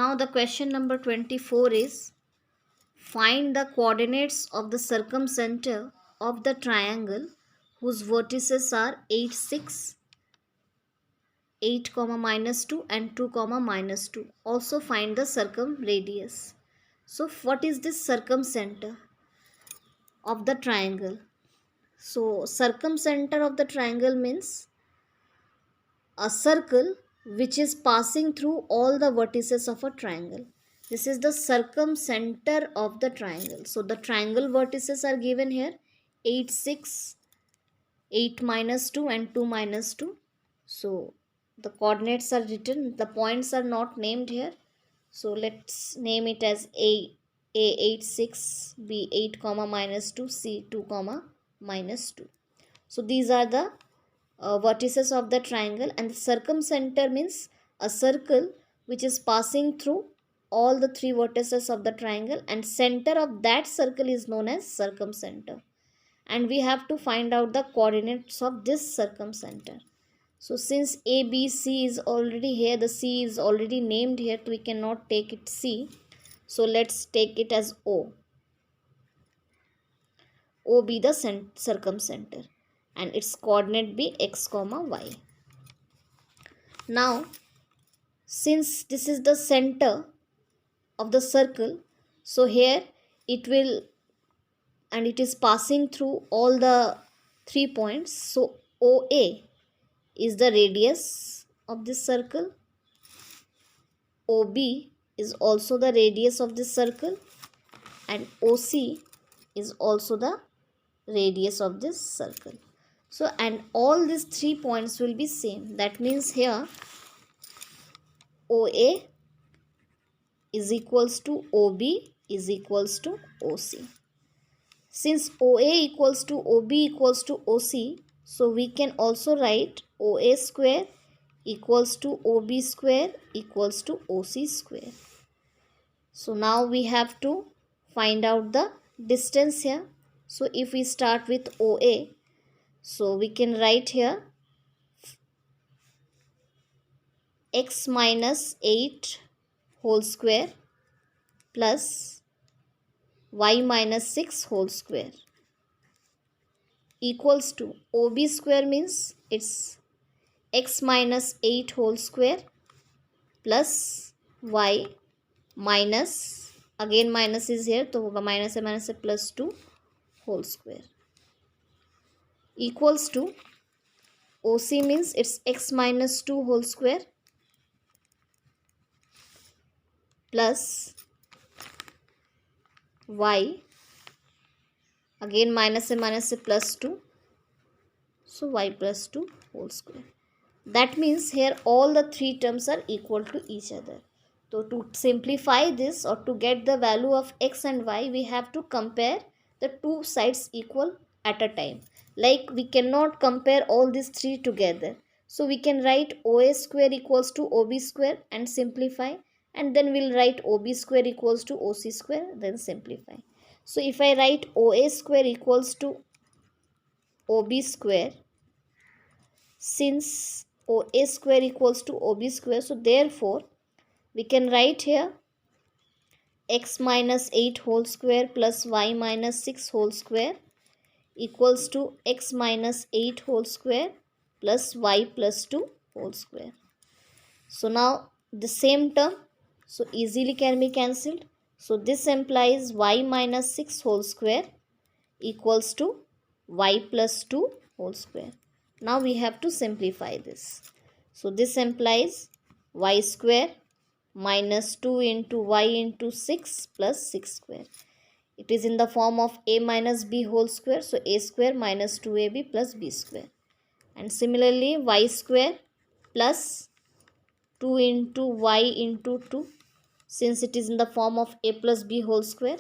Now the question number 24 is, find the coordinates of the circumcenter of the triangle whose vertices are 8, 6, 8 comma minus 2 and 2 comma minus 2. Also find the circumradius. So what is this circumcenter of the triangle? So circumcenter of the triangle means a circle which is passing through all the vertices of a triangle. This is the circumcenter of the triangle. So the triangle vertices are given here: 8, 6, 8 minus 2 and 2 minus 2. So the coordinates are written, the points are not named here. So let's name it as A8, 6, B8 comma minus 2, C2 comma minus 2. So these are the vertices of the triangle, and the circumcenter means a circle which is passing through all the three vertices of the triangle, and center of that circle is known as circumcenter. And we have to find out the coordinates of this circumcenter. So since A, B, C is already here, the C is already named here, so we cannot take it C. So let's take it as O. O be the circumcenter, and its coordinate be x comma y. Now since this is the center of the circle, so here it will, and it is passing through all the 3 points. So OA is the radius of this circle, OB is also the radius of this circle, and OC is also the radius of this circle. So and all these 3 points will be same. That means here OA is equals to OB is equals to OC. Since OA equals to OB equals to OC, so we can also write OA square equals to OB square equals to OC square. So now we have to find out the distance here. So if we start with OA, so we can write here x minus 8 whole square plus y minus 6 whole square equals to OB square means it's x minus 8 whole square plus y minus, again minus is here, so minus a plus 2 whole square equals to OC means it's x minus 2 whole square plus y, again minus a plus 2, so y plus 2 whole square. That means here all the 3 terms are equal to each other. So to simplify this, or to get the value of x and y, we have to compare the 2 sides equal at a time. Like we cannot compare all these 3 together. So we can write OA square equals to OB square and simplify, and then we'll write OB square equals to OC square, then simplify. So if I write OA square equals to OB square, since OA square equals to OB square, so therefore we can write here x minus 8 whole square plus y minus 6 whole square equals to x minus 8 whole square plus y plus 2 whole square. So now the same term, so easily can be cancelled. So this implies y minus 6 whole square equals to y plus 2 whole square. Now we have to simplify this. So this implies y square minus 2 into y into 6 plus 6 square. It is in the form of a minus b whole square. So a square minus 2ab plus b square. And similarly y square plus 2 into y into 2, since it is in the form of a plus b whole square.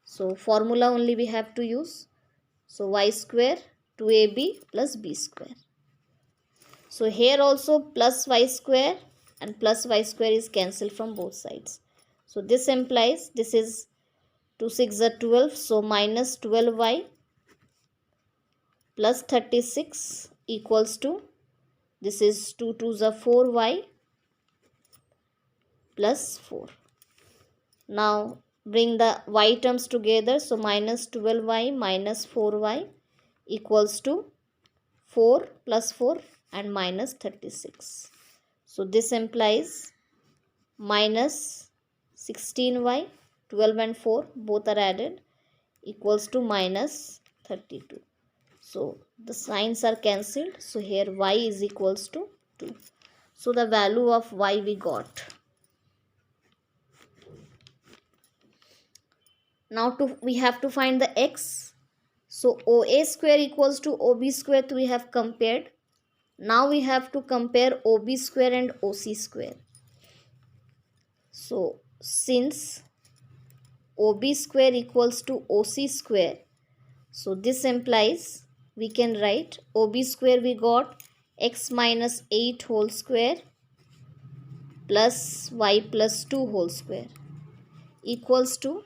So formula only we have to use. So y square 2ab plus b square. So here also plus y square and plus y square is cancelled from both sides. So this implies, this is 2 6 are 12, so minus 12y plus 36 equals to, this is 2 2s are 4y plus 4. Now bring the y terms together. So minus 12y minus 4y equals to 4 plus 4 and minus 36. So this implies minus 16y, 12 and 4 both are added, equals to minus 32. So the signs are cancelled. So here y is equals to 2. So the value of y we got. Now we have to find the x. So OA square equals to OB square we have compared. Now we have to compare OB square and OC square. So since OB square equals to OC square, so this implies we can write OB square we got x minus 8 whole square plus y plus 2 whole square equals to,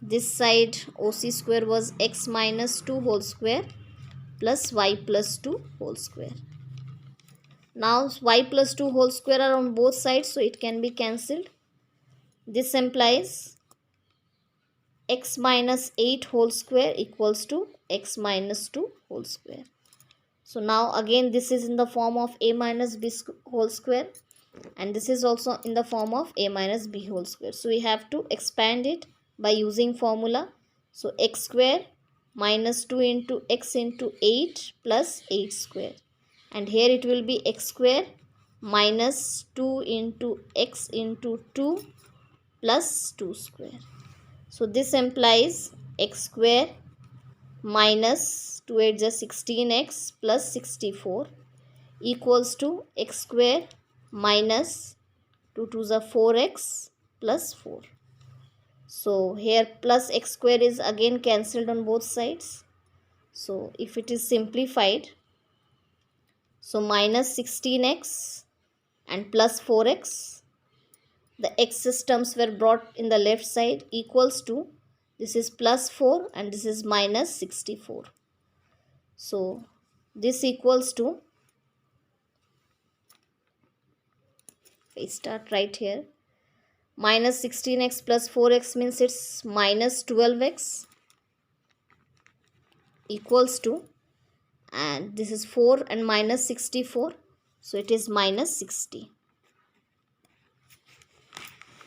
this side OC square was x minus 2 whole square plus y plus 2 whole square. Now y plus 2 whole square are on both sides, so it can be cancelled. This implies x minus 8 whole square equals to x minus 2 whole square. So now again this is in the form of a minus b whole square, and this is also in the form of a minus b whole square. So we have to expand it by using formula. So x square minus 2 into x into 8 plus 8 square, and here it will be x square minus 2 into x into 2 plus 2 square. So this implies x square minus 2 8 is 16x plus 64 equals to x square minus 2 2 is 4x plus 4. So here plus x square is again cancelled on both sides. So if it is simplified, so minus 16x and plus 4x, the x's terms were brought in the left side, equals to, this is plus 4 and this is minus 64. So this equals to, I start right here, minus 16x plus 4x means it's minus 12x equals to, and this is 4 and minus 64, so it is minus 60.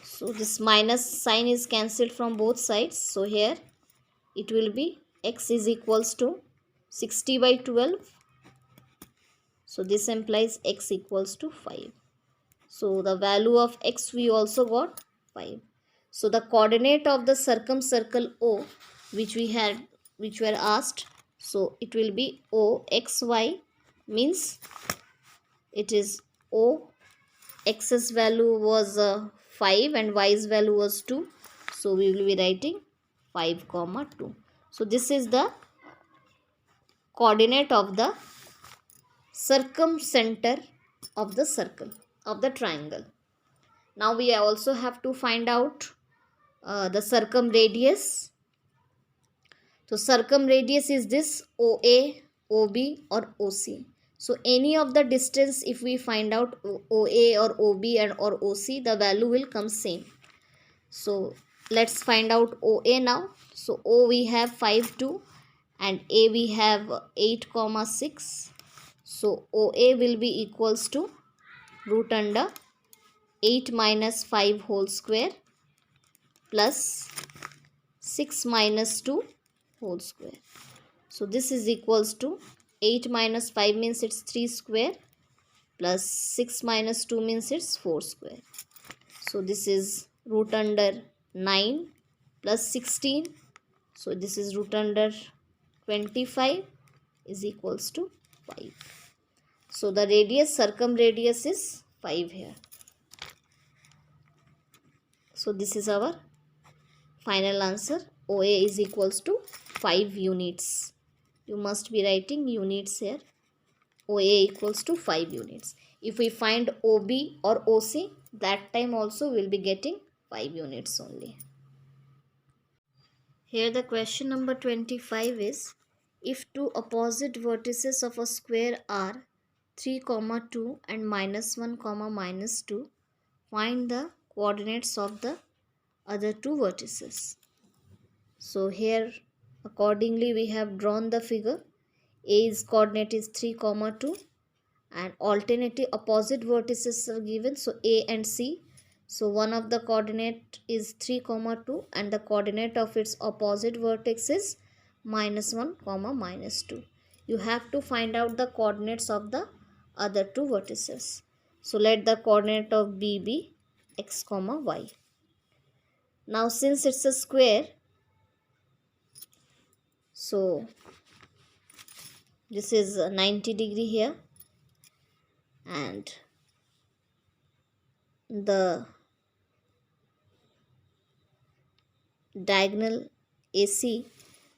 So this minus sign is cancelled from both sides. So here it will be x is equals to 60 by 12. So this implies x equals to 5. So the value of x we also got 5. So the coordinate of the circumcircle O which were asked, so it will be O xy, means it is O, x's value was 5 and y's value was 2. So we will be writing 5 comma 2. So this is the coordinate of the circumcenter of the circle, of the triangle. Now we also have to find out the circumradius. So circumradius is this OA, OB or OC. So any of the distance, if we find out OA or OB and or OC, the value will come same. So let's find out OA now. So O we have 5 2 and A we have 8 comma 6. So OA will be equals to root under 8 minus 5 whole square plus 6 minus 2 whole square. So this is equals to 8 minus 5 means it's 3 square plus 6 minus 2 means it's 4 square. So this is root under 9 plus 16. So this is root under 25 is equals to 5. So the radius, circumradius is 5 here. So this is our final answer. OA is equals to 5 units. You must be writing units here. OA equals to 5 units. If we find OB or OC, that time also we will be getting 5 units only. Here the question number 25 is, if two opposite vertices of a square are 3, 2 and -1, -2, find the coordinates of the other two vertices. So here accordingly we have drawn the figure. A's coordinate is 3, 2 and alternative opposite vertices are given. So A and C. So one of the coordinate is 3, 2 and the coordinate of its opposite vertex is -1, -2. You have to find out the coordinates of the other two vertices. So let the coordinate of B be x, y. Now since it's a square, so this is 90 degree here and the diagonal AC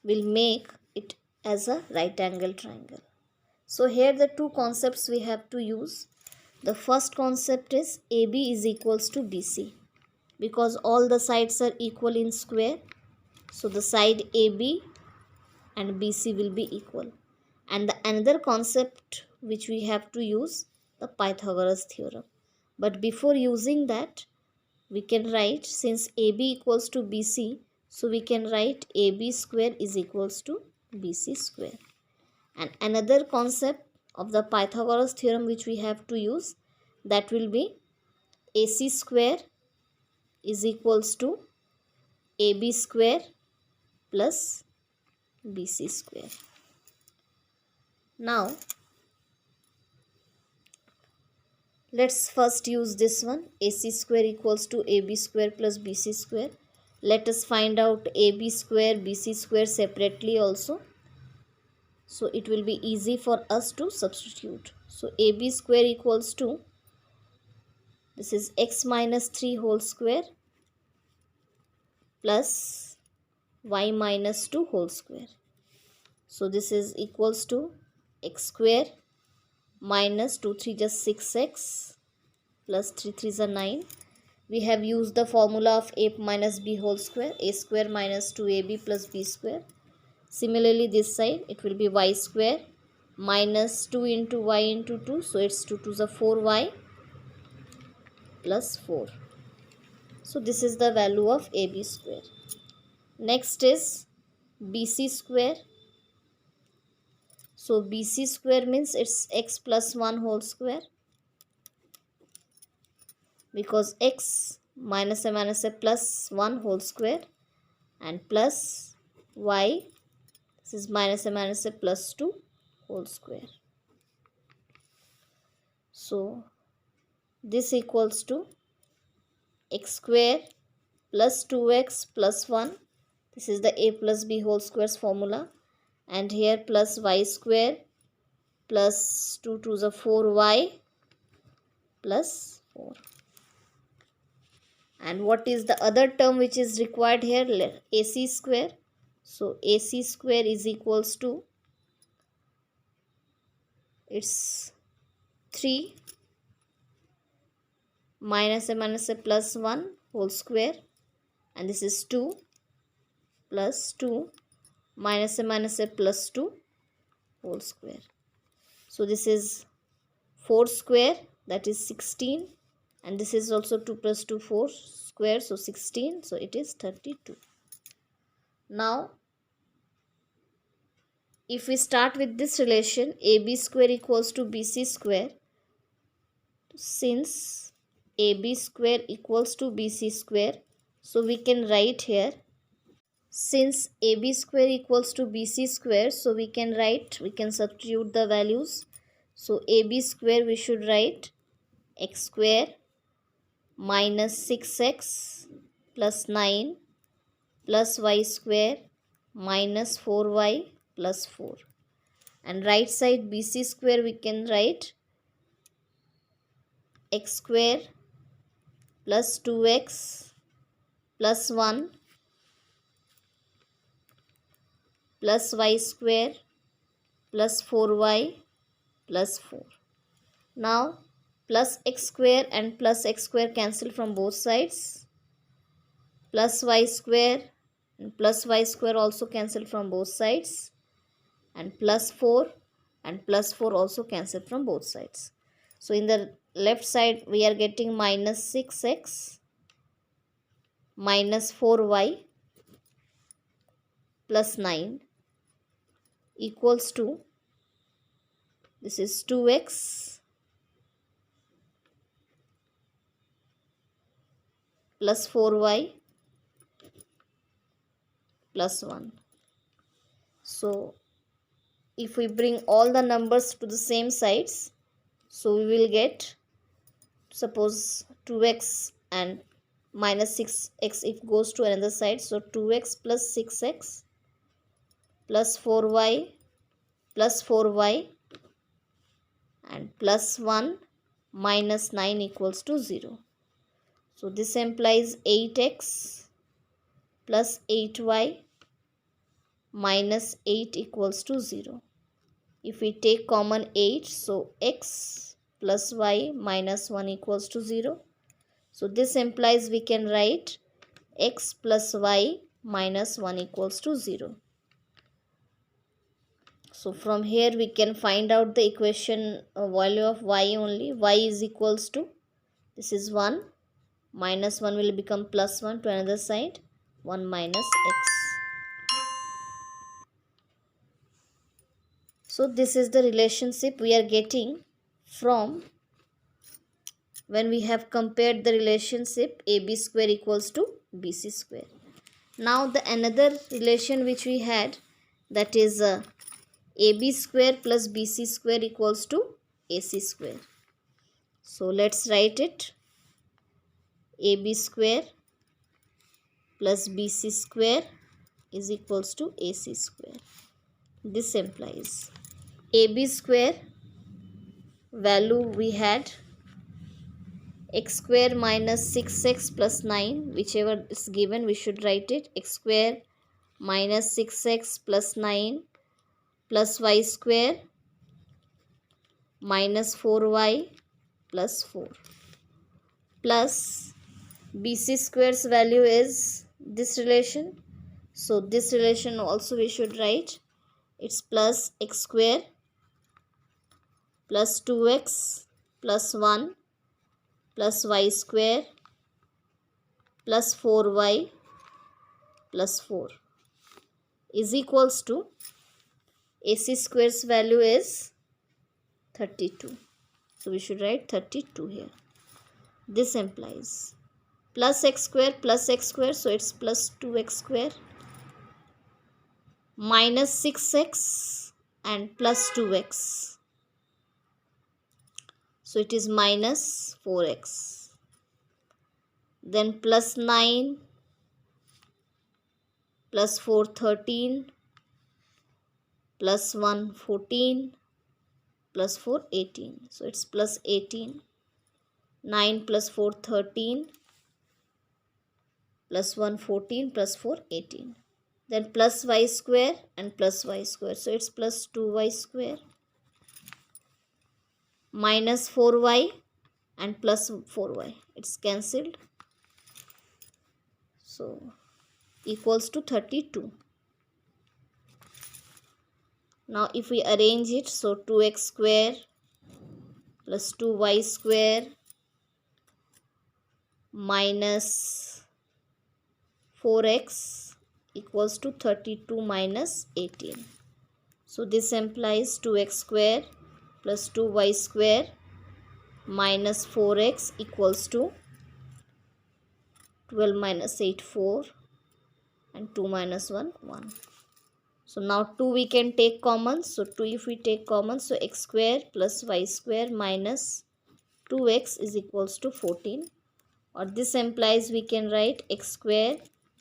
will make it as a right angle triangle. So here the two concepts we have to use. The first concept is AB is equals to BC because all the sides are equal in square. So the side AB and BC will be equal. And the another concept which we have to use, the Pythagoras theorem. But before using that, we can write, since AB equals to BC, so we can write AB square is equals to BC square. And another concept of the Pythagoras theorem which we have to use, that will be AC square is equals to AB square plus BC square. Now let's first use this one, AC square equals to AB square plus BC square. Let us find out AB square, BC square separately also. So it will be easy for us to substitute. So AB square equals to, this is x minus 3 whole square plus y minus 2 whole square. So this is equals to x square minus 2 3 just 6x plus 3 3 is 9. We have used the formula of a minus b whole square, a square minus 2ab plus b square. Similarly this side it will be y square minus 2 into y into 2. So it's 2 to the 4y plus 4. So this is the value of AB square. Next is BC square. So BC square means it's x plus 1 whole square, because x minus a plus 1 whole square and plus y, this is minus a plus 2 whole square. So this equals to x square plus 2x plus 1. This is the a plus b whole square's formula. And here plus y square plus 2 to the 4y plus 4. And what is the other term which is required here? AC square. So AC square is equals to, it's 3 minus a plus 1 whole square, and this is 2 plus 2 minus a plus 2 whole square. So this is 4 square, that is 16, and this is also 2 plus 2 4 square, so 16, so it is 32. Now if we start with this relation AB square equals to BC square, since AB square equals to BC square, so we can write here, since AB square equals to BC square, so we can substitute the values. So AB square we should write x square minus 6x plus 9 plus y square minus 4y plus 4. And right side BC square we can write x square plus 2x plus 1 plus y square plus 4y plus 4. Now plus x square and plus x square cancel from both sides. Plus y square and plus y square also cancel from both sides. And plus 4 and plus 4 also cancel from both sides. So in the left side we are getting minus 6x minus 4y plus 9 equals to, this is 2x plus 4y plus 1. So if we bring all the numbers to the same sides, so we will get, suppose 2x and minus 6x if goes to another side, so 2x plus 6x plus 4y plus 4y and plus 1 minus 9 equals to 0. So this implies 8x plus 8y minus 8 equals to 0. If we take common 8, so x plus y minus 1 equals to 0. So this implies we can write x plus y minus 1 equals to 0. So from here we can find out the equation value of y only. Y is equals to, this is 1, minus 1 will become plus 1 to another side, 1 minus x. So this is the relationship we are getting from when we have compared the relationship ab square equals to bc square. Now the another relation which we had, that is ab square plus bc square equals to ac square. So let's write it. ab square plus bc square is equals to ac square. This implies ab square value we had x square minus 6x plus 9, whichever is given we should write it. X square minus 6x plus 9 plus y square minus 4y plus 4 plus bc square's value is this relation. So this relation also we should write. It's plus x square plus 2x plus 1 plus y square plus 4y plus 4 is equals to, ac square's value is 32. So we should write 32 here. This implies plus x square, so it's plus 2x square minus 6x and plus 2x. So it is minus 4x. Then plus 9 plus 4 13 plus 1 14 plus 4 18. So it's plus 18. 9 plus 4 13 plus 1 14 plus 4 18. Then plus y square and plus y square. So it's plus 2y square minus 4y and plus 4y. It's cancelled. So equals to 32. Now if we arrange it, so 2x square plus 2y square minus 4x equals to 32 minus 18. So this implies 2x square plus 2y square minus 4x equals to 12 minus 8 4 and 2 minus 1 1. So now 2 we can take common. So 2 if we take common, so x square plus y square minus 2x is equals to 14. Or this implies we can write x square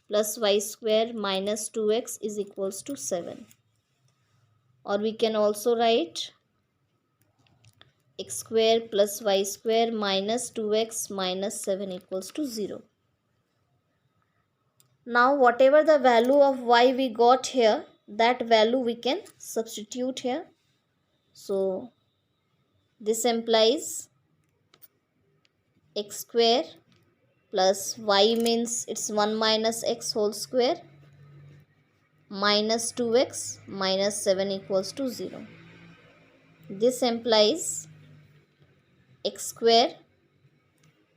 plus y square minus 2x is equals to 7. Or we can also write x square plus y square minus 2x minus 7 equals to 0. Now whatever the value of y we got here, that value we can substitute here. So this implies x square plus y means it's 1 minus x whole square minus 2x minus 7 equals to 0. This implies x square,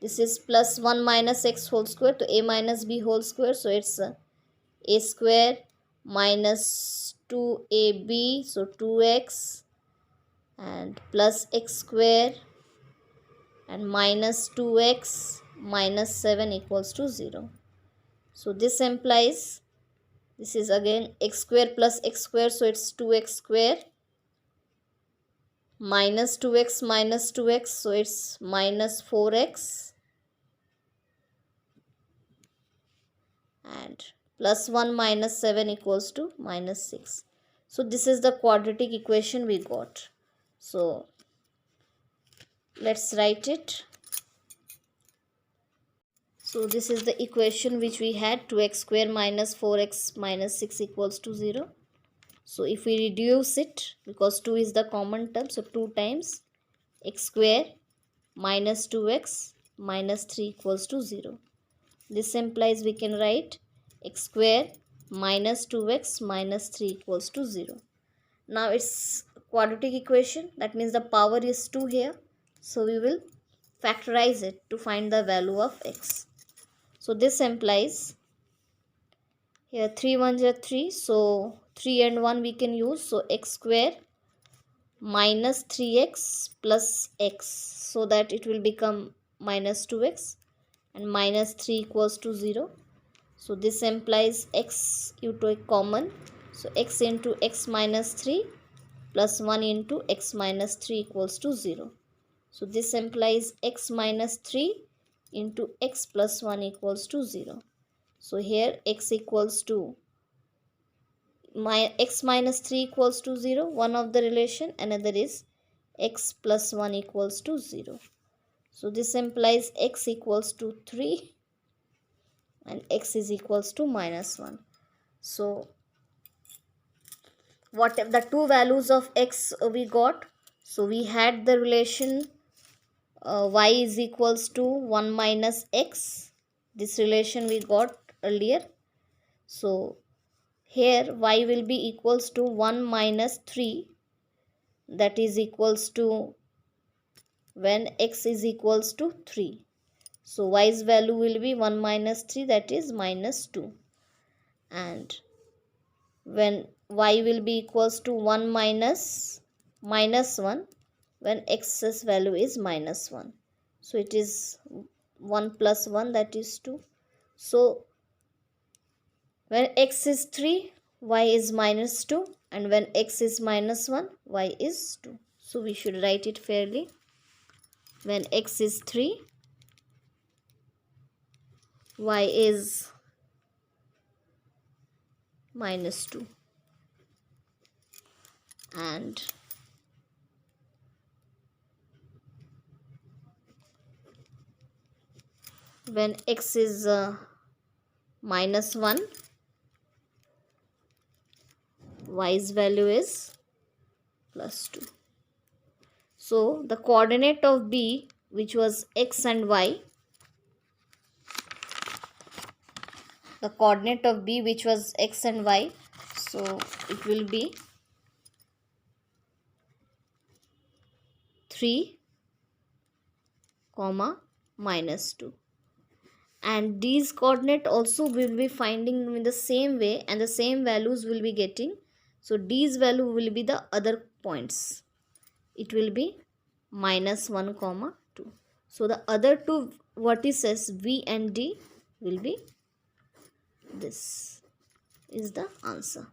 This is plus 1 minus x whole square, to a minus b whole square, so it's a square minus 2ab, so 2x, and plus x square and minus 2x minus 7 equals to 0. So this implies, this is again x square plus x square, so it's 2x square minus 2x minus 2x, so it's minus 4x, and plus 1 minus 7 equals to minus 6. So this is the quadratic equation we got. So let's write it. So this is the equation which we had, 2x square minus 4x minus 6 equals to 0. So if we reduce it, because 2 is the common term, so 2 times x square minus 2x minus 3 equals to 0. This implies we can write x square minus 2x minus 3 equals to 0. Now it's quadratic equation, that means the power is 2 here. So we will factorize it to find the value of x. So this implies, here 3 ones are 3, so 3 and 1 we can use. So x square minus 3x plus x, so that it will become minus 2x, and minus 3 equals to 0. So this implies x you take common, so x into x minus 3 plus 1 into x minus 3 equals to 0. So this implies x minus 3 into x plus 1 equals to 0. So here x equals to x minus 3 equals to 0, one of the relation, another is x plus 1 equals to 0. So this implies x equals to 3 and x is equals to minus 1. So what the two values of x we got? So we had the relation y is equals to 1 minus x. This relation we got earlier. So here y will be equals to 1 minus 3, that is equals to when x is equals to 3. So y's value will be 1 minus 3, that is minus 2. And when y will be equals to 1 minus 1, when x's value is minus 1. So it is 1 plus 1, that is 2. So when x is 3, y is minus 2, and when x is minus 1, y is 2. So we should write it fairly. When x is 3, y is minus 2. And when x is minus 1, y's value is plus 2. So the coordinate of B, which was x and y, the coordinate of B which was x and y, so it will be 3 comma minus 2. And these coordinate also will be finding in the same way, and the same values will be getting. So d's value will be the other points. It will be minus 1 comma 2. So the other two vertices v and d will be this. Is the answer.